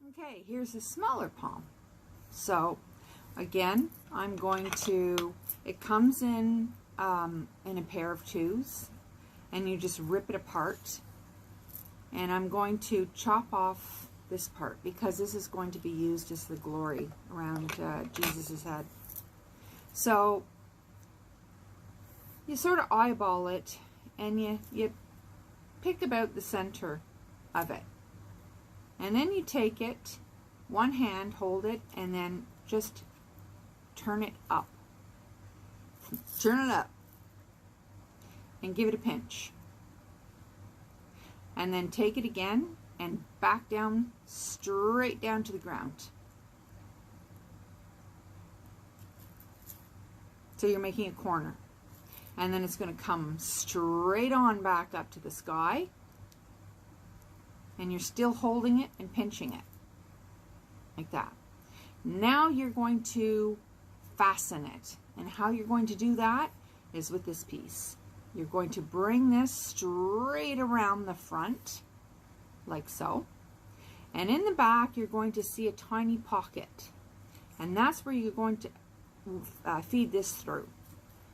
Okay, here's a smaller palm. So again, I'm going to, it comes in a pair of twos, and you just rip it apart. And I'm going to chop off this part because this is going to be used as the glory around Jesus's head. So you sort of eyeball it, and you pick about the center of it. And then you take it, one hand, hold it, and then just turn it up. Turn it up. And give it a pinch. And then take it again and back down, straight down to the ground. So you're making a corner. And then it's going to come straight on back up to the sky. And you're still holding it and pinching it. Like that. Now you're going to fasten it. And how you're going to do that is with this piece. You're going to bring this straight around the front, like so. And in the back, you're going to see a tiny pocket. And that's where you're going to feed this through.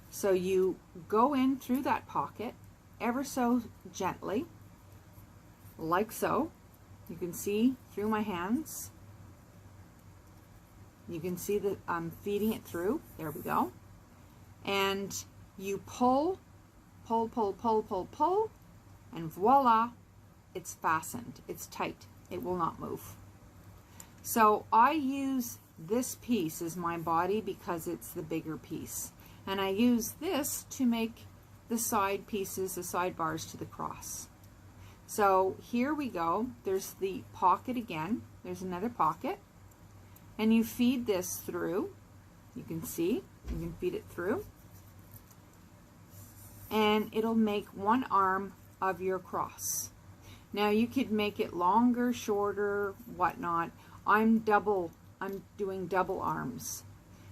So you go in through that pocket, ever so gently, like so. You can see through my hands. You can see that I'm feeding it through. There we go. And you pull, pull, pull, pull, pull, pull, and voila, it's fastened. It's tight. It will not move. So I use this piece as my body because it's the bigger piece. And I use this to make the side pieces, the side bars to the cross. So here we go. There's the pocket again. There's another pocket. And you feed this through. You can see. You can feed it through. And it'll make one arm of your cross. Now you could make it longer, shorter, whatnot. I'm doing double arms.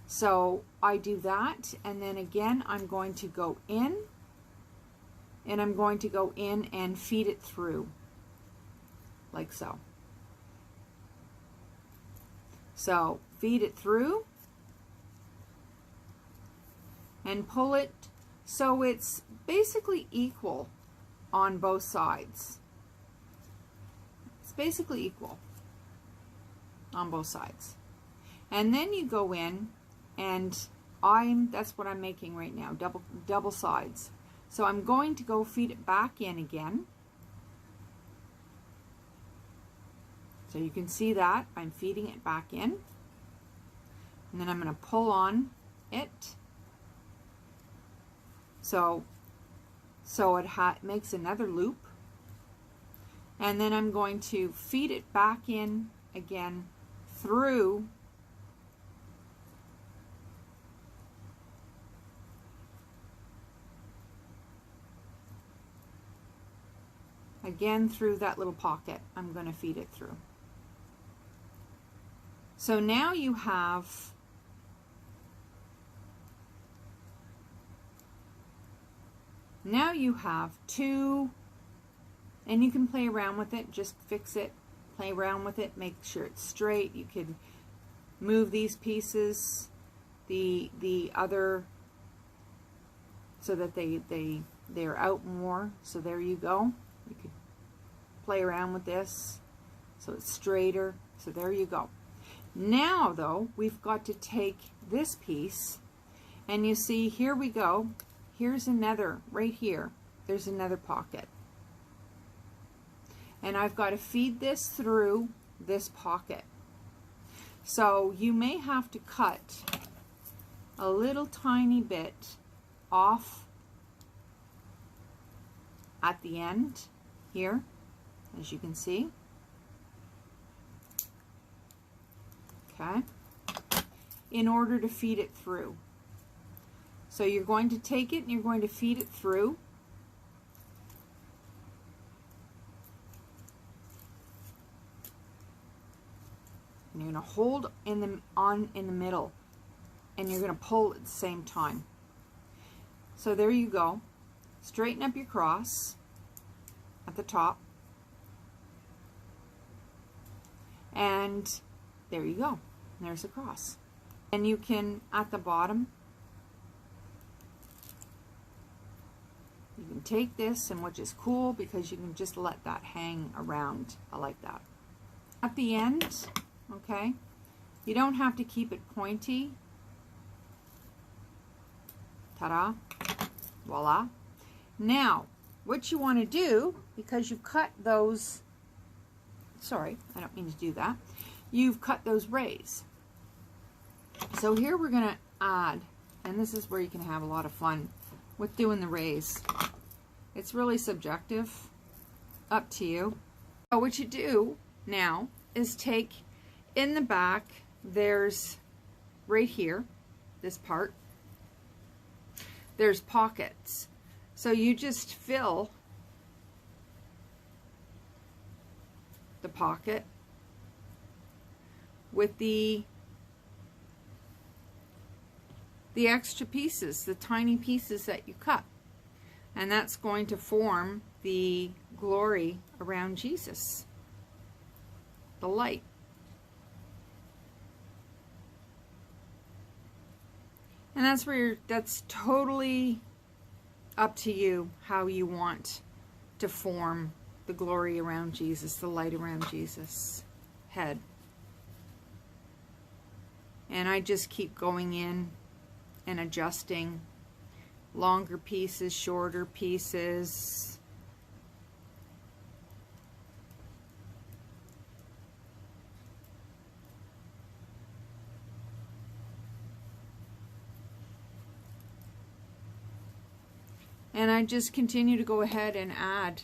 So I do that, and then again I'm going to go in, and I'm going to go in and feed it through, like so. So feed it through, and pull it so it's basically equal on both sides. It's basically equal on both sides. And then you go in, and that's what I'm making right now, double sides. So I'm going to go feed it back in again. So you can see that I'm feeding it back in. And then I'm going to pull on it. So it makes another loop. And then I'm going to feed it back in again through through that little pocket. I'm going to feed it through. So now you have two, and you can play around with it, just fix it, play around with it, make sure it's straight. You can move these pieces, the other, so that they're out more. So there you go. You could play around with this so it's straighter. So there you go. Now though, we've got to take this piece, and you see, here we go. Here's another, right here, there's another pocket. And I've got to feed this through this pocket. So you may have to cut a little tiny bit off at the end here, as you can see. Okay, in order to feed it through. So you're going to take it and you're going to feed it through. And you're going to hold in the middle, and you're going to pull at the same time. So there you go. Straighten up your cross at the top. And And there you go. There's a cross. And you can, at the bottom, you can take this, and which is cool because you can just let that hang around. I like that. At the end, okay, you don't have to keep it pointy. Ta-da. Voila. Now, what you want to do, because you've cut those, sorry, I don't mean to do that. You've cut those rays. So here we're going to add, and this is where you can have a lot of fun with doing the rays. It's really subjective, up to you. So what you do now is take, in the back, there's right here, this part, there's pockets. So you just fill the pocket with the extra pieces, the tiny pieces that you cut. And that's going to form the glory around Jesus, the light. And that's where that's totally up to you how you want to form the glory around Jesus, the light around Jesus' head. And I just keep going in and adjusting longer pieces, shorter pieces. And I just continue to go ahead and add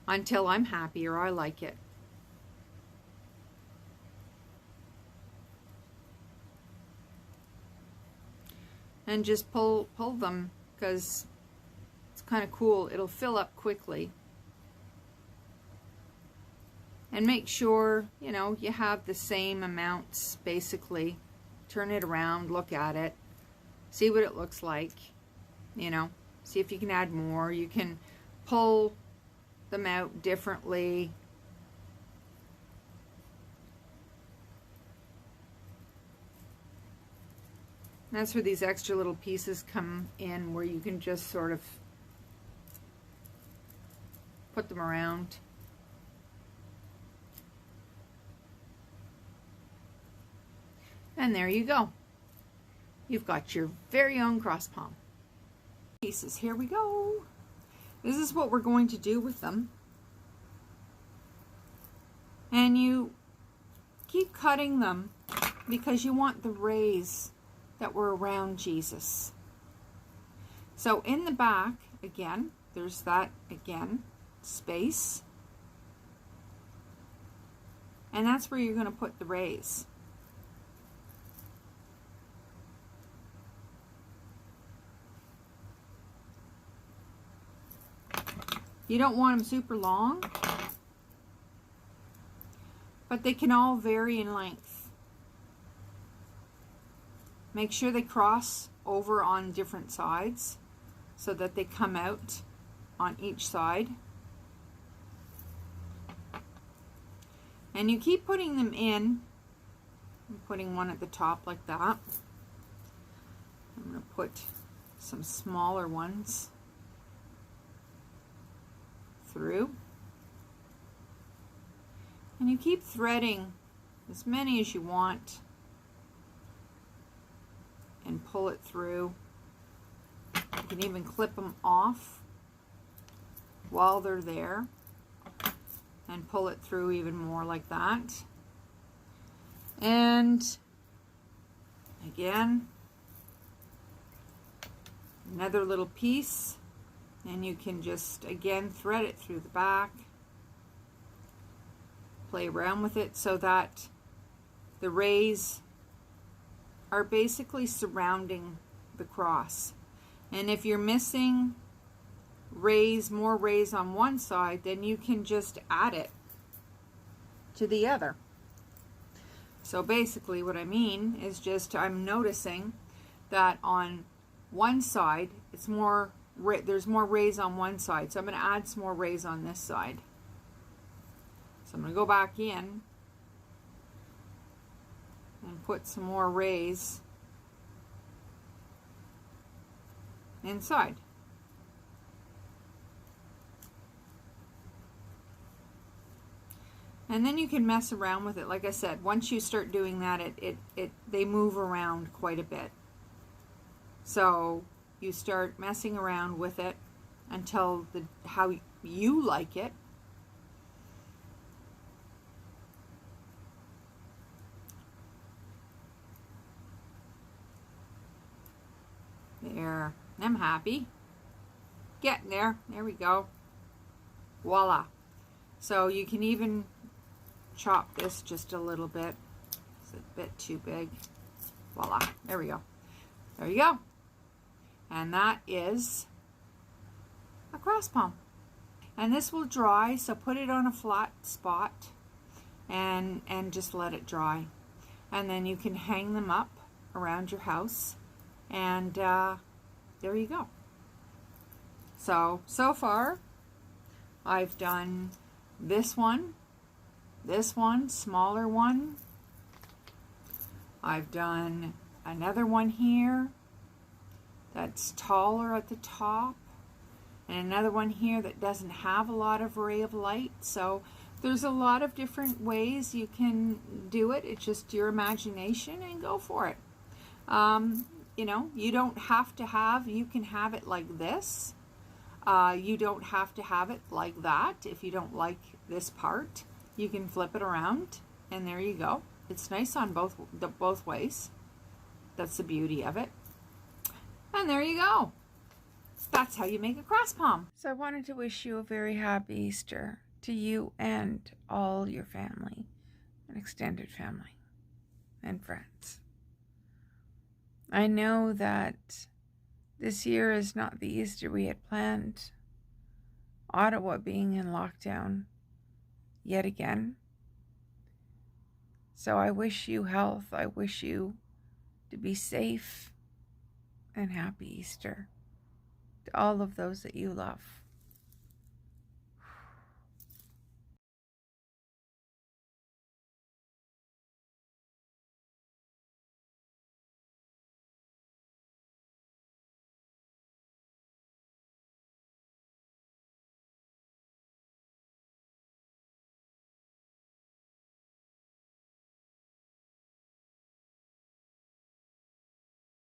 until I'm happy or I like it. And just pull them, because it's kind of cool. It'll fill up quickly. And make sure, you know, you have the same amounts, basically. Turn it around, look at it. See what it looks like, you know, see if you can add more. You can pull them out differently. That's where these extra little pieces come in, where you can just sort of put them around. And there you go. You've got your very own cross palm. Pieces, here we go. This is what we're going to do with them. And you keep cutting them because you want the rays that were around Jesus. So in the back, again, there's that, again, space. And that's where you're going to put the rays. You don't want them super long, but they can all vary in length. Make sure they cross over on different sides so that they come out on each side. And you keep putting them in. I'm putting one at the top like that. I'm going to put some smaller ones through, and you keep threading as many as you want and pull it through. You can even clip them off while they're there and pull it through even more like that. And again, another little piece. And you can just, again, thread it through the back. Play around with it so that the rays are basically surrounding the cross. And if you're missing rays, more rays on one side, then you can just add it to the other. So basically what I mean is just, I'm noticing that on one side, it's more, there's more rays on one side, so I'm going to add some more rays on this side. So I'm going to go back in and put some more rays inside. And then you can mess around with it. Like I said, once you start doing that, they move around quite a bit. So you start messing around with it until how you like it. There, I'm happy. Getting there. There we go. Voila. So you can even chop this just a little bit. It's a bit too big. Voila. There we go. There you go. And that is a cross palm. And this will dry, so put it on a flat spot and just let it dry. And then you can hang them up around your house. And there you go. So far, I've done this one, smaller one. I've done another one here that's taller at the top, and another one here that doesn't have a lot of ray of light. So there's a lot of different ways you can do it. It's just your imagination, and go for it. You know, you don't have to have, you can have it like this. You don't have to have it like that. If you don't like this part, you can flip it around, and there you go. It's nice on both ways. That's the beauty of it. And there you go. That's how you make a cross palm. So I wanted to wish you a very happy Easter to you and all your family and extended family and friends. I know that this year is not the Easter we had planned. Ottawa being in lockdown yet again. So I wish you health. I wish you to be safe and happy Easter to all of those that you love.